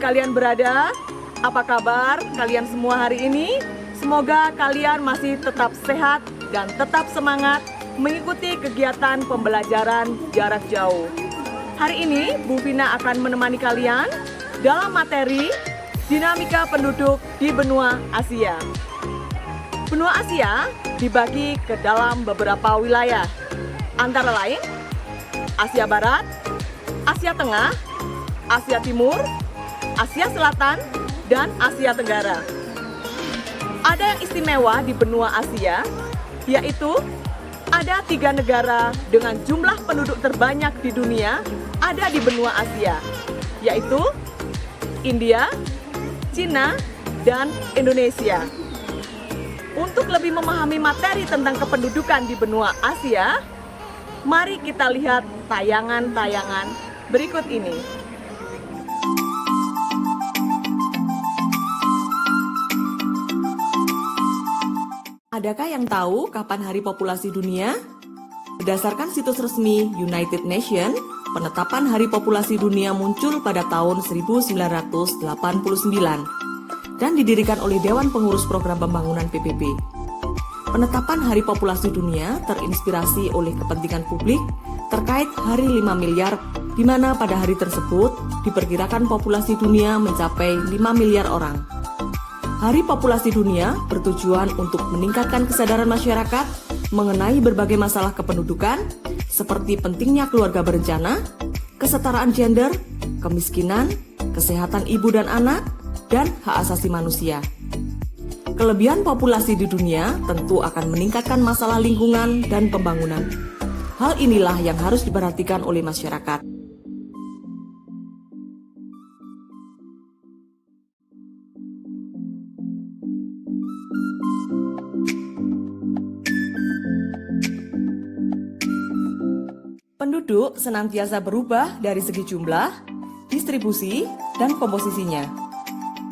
kalian berada? Apa kabar kalian semua hari ini? Semoga kalian masih tetap sehat dan tetap semangat mengikuti kegiatan pembelajaran jarak jauh. Hari ini Bu Vina akan menemani kalian dalam materi dinamika penduduk di benua Asia. Benua Asia dibagi ke dalam beberapa wilayah, antara lain Asia Barat, Asia Tengah, Asia Timur, Asia Selatan, dan Asia Tenggara. Ada yang istimewa di benua Asia, yaitu ada 3 negara dengan jumlah penduduk terbanyak di dunia ada di benua Asia, yaitu India, Cina, dan Indonesia. Untuk lebih memahami materi tentang kependudukan di benua Asia, mari kita lihat tayangan-tayangan berikut ini. Adakah yang tahu kapan hari populasi dunia? Berdasarkan situs resmi United Nations, penetapan hari populasi dunia muncul pada tahun 1989 dan didirikan oleh Dewan Pengurus Program Pembangunan PBB. Penetapan hari populasi dunia terinspirasi oleh kepentingan publik terkait hari 5 miliar, di mana pada hari tersebut diperkirakan populasi dunia mencapai 5 miliar orang. Hari populasi dunia bertujuan untuk meningkatkan kesadaran masyarakat mengenai berbagai masalah kependudukan seperti pentingnya keluarga berencana, kesetaraan gender, kemiskinan, kesehatan ibu dan anak, dan hak asasi manusia. Kelebihan populasi di dunia tentu akan meningkatkan masalah lingkungan dan pembangunan. Hal inilah yang harus diperhatikan oleh masyarakat. Penduduk senantiasa berubah dari segi jumlah, distribusi, dan komposisinya.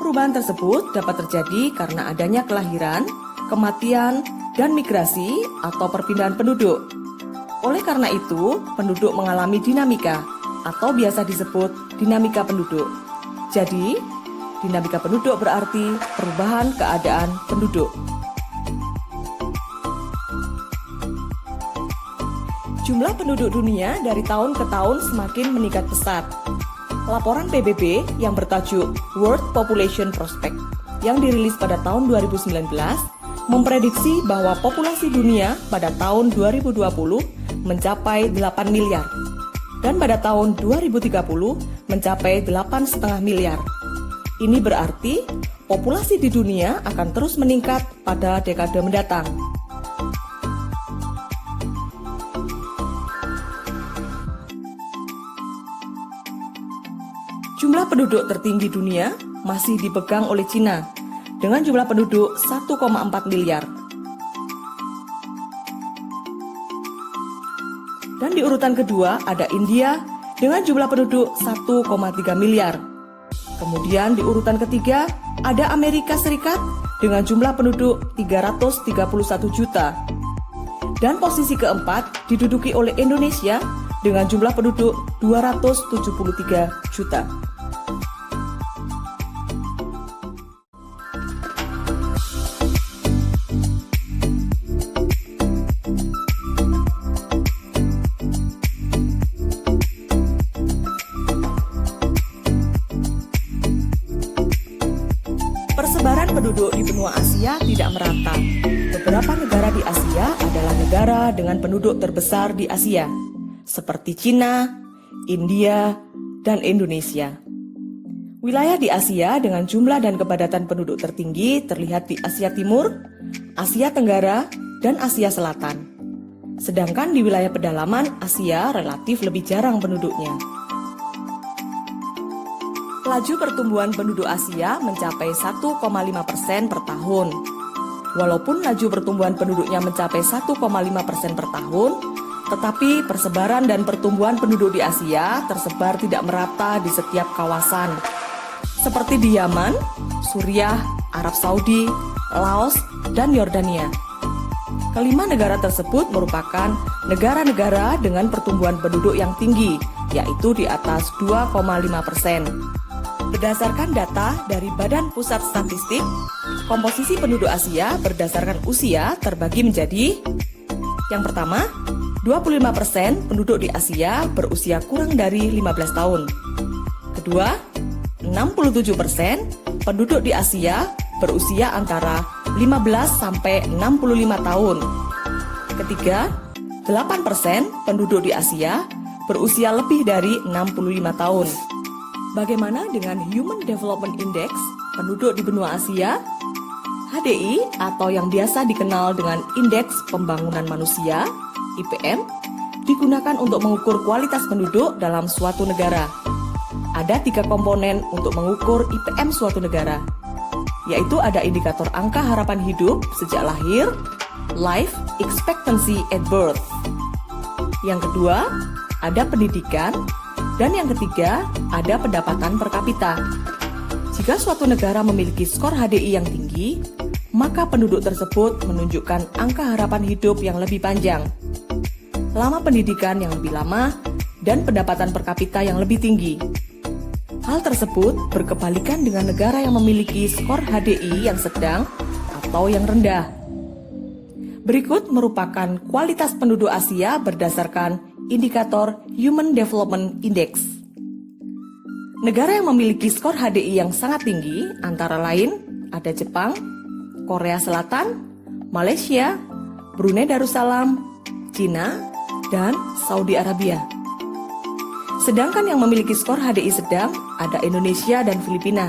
Perubahan tersebut dapat terjadi karena adanya kelahiran, kematian, dan migrasi atau perpindahan penduduk. Oleh karena itu, penduduk mengalami dinamika atau biasa disebut dinamika penduduk. Jadi, dinamika penduduk berarti perubahan keadaan penduduk. Jumlah penduduk dunia dari tahun ke tahun semakin meningkat pesat. Laporan PBB yang bertajuk World Population Prospect yang dirilis pada tahun 2019 memprediksi bahwa populasi dunia pada tahun 2020 mencapai 8 miliar dan pada tahun 2030 mencapai 8,5 miliar. Ini berarti populasi di dunia akan terus meningkat pada dekade mendatang. Jumlah penduduk tertinggi dunia masih dipegang oleh Cina dengan jumlah penduduk 1,4 miliar. Dan di urutan kedua ada India dengan jumlah penduduk 1,3 miliar. Kemudian di urutan ketiga ada Amerika Serikat dengan jumlah penduduk 331 juta. Dan posisi keempat diduduki oleh Indonesia dengan jumlah penduduk 273 juta. Persebaran penduduk di benua Asia tidak merata. Beberapa negara di Asia adalah negara dengan penduduk terbesar di Asia, seperti Cina, India, dan Indonesia. Wilayah di Asia dengan jumlah dan kepadatan penduduk tertinggi terlihat di Asia Timur, Asia Tenggara, dan Asia Selatan. Sedangkan di wilayah pedalaman Asia relatif lebih jarang penduduknya. Laju pertumbuhan penduduk Asia mencapai 1,5% per tahun. Walaupun laju pertumbuhan penduduknya mencapai 1,5% per tahun, tetapi persebaran dan pertumbuhan penduduk di Asia tersebar tidak merata di setiap kawasan. Seperti di Yaman, Suriah, Arab Saudi, Laos, dan Yordania. Kelima negara tersebut merupakan negara-negara dengan pertumbuhan penduduk yang tinggi, yaitu di atas 2,5%. Berdasarkan data dari Badan Pusat Statistik, komposisi penduduk Asia berdasarkan usia terbagi menjadi: yang pertama, 25% penduduk di Asia berusia kurang dari 15 tahun. Kedua, 67% penduduk di Asia berusia antara 15 sampai 65 tahun. Ketiga, 8% penduduk di Asia berusia lebih dari 65 tahun. Bagaimana dengan Human Development Index penduduk di benua Asia? HDI atau yang biasa dikenal dengan Indeks Pembangunan Manusia, IPM, digunakan untuk mengukur kualitas penduduk dalam suatu negara. Ada 3 komponen untuk mengukur IPM suatu negara, yaitu ada indikator angka harapan hidup sejak lahir, life expectancy at birth. Yang kedua, ada pendidikan, dan yang ketiga, ada pendapatan per kapita. Jika suatu negara memiliki skor HDI yang tinggi, maka penduduk tersebut menunjukkan angka harapan hidup yang lebih panjang, lama pendidikan yang lebih lama, dan pendapatan per kapita yang lebih tinggi. Hal tersebut berkebalikan dengan negara yang memiliki skor HDI yang sedang atau yang rendah. Berikut merupakan kualitas penduduk Asia berdasarkan indikator Human Development Index. Negara yang memiliki skor HDI yang sangat tinggi antara lain ada Jepang, Korea Selatan, Malaysia, Brunei Darussalam, Cina, dan Saudi Arabia. Sedangkan yang memiliki skor HDI sedang ada Indonesia dan Filipina.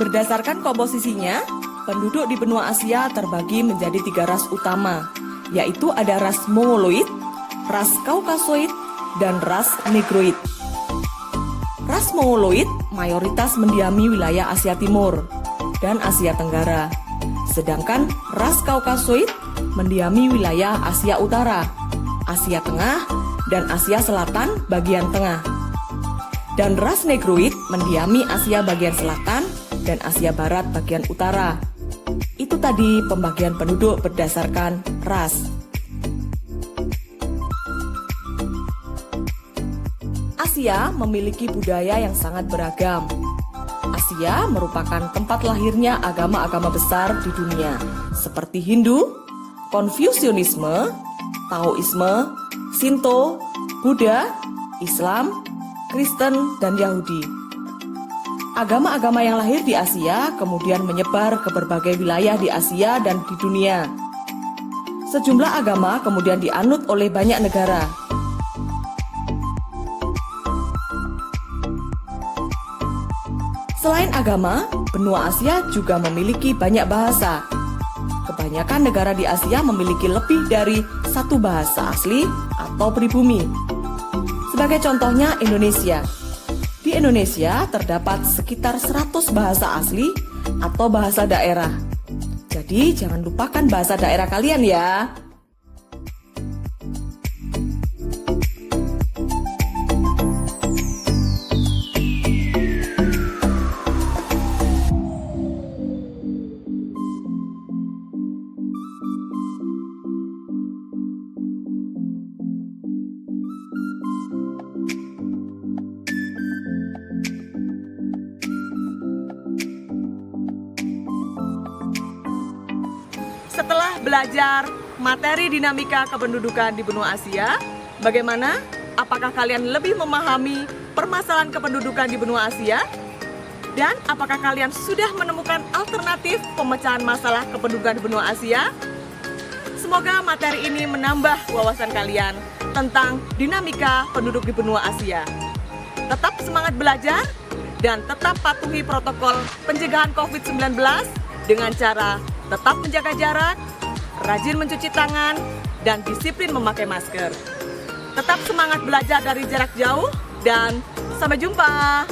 Berdasarkan komposisinya, penduduk di benua Asia terbagi menjadi 3 ras utama, yaitu ada ras Mongoloid, ras Kaukasoid, dan ras Negroid. Ras Mongoloid mayoritas mendiami wilayah Asia Timur dan Asia Tenggara, sedangkan ras Kaukasoid mendiami wilayah Asia Utara, Asia Tengah, dan Asia Selatan bagian tengah. Dan ras Negroid mendiami Asia bagian selatan dan Asia Barat bagian utara. Itu tadi pembagian penduduk berdasarkan ras. Asia memiliki budaya yang sangat beragam. Asia merupakan tempat lahirnya agama-agama besar di dunia, seperti Hindu, Konfusianisme, Taoisme, Shinto, Buddha, Islam, Kristen, dan Yahudi. Agama-agama yang lahir di Asia kemudian menyebar ke berbagai wilayah di Asia dan di dunia. Sejumlah agama kemudian dianut oleh banyak negara. Selain agama, benua Asia juga memiliki banyak bahasa. Kebanyakan negara di Asia memiliki lebih dari 1 bahasa asli atau pribumi. Sebagai contohnya Indonesia. Di Indonesia terdapat sekitar 100 bahasa asli atau bahasa daerah. Jadi jangan lupakan bahasa daerah kalian ya. Setelah belajar materi dinamika kependudukan di benua Asia, bagaimana? Apakah kalian lebih memahami permasalahan kependudukan di benua Asia? Dan apakah kalian sudah menemukan alternatif pemecahan masalah kependudukan di benua Asia? Semoga materi ini menambah wawasan kalian tentang dinamika penduduk di benua Asia. Tetap semangat belajar dan tetap patuhi protokol pencegahan COVID-19 dengan cara tetap menjaga jarak, rajin mencuci tangan, dan disiplin memakai masker. Tetap semangat belajar dari jarak jauh, dan sampai jumpa!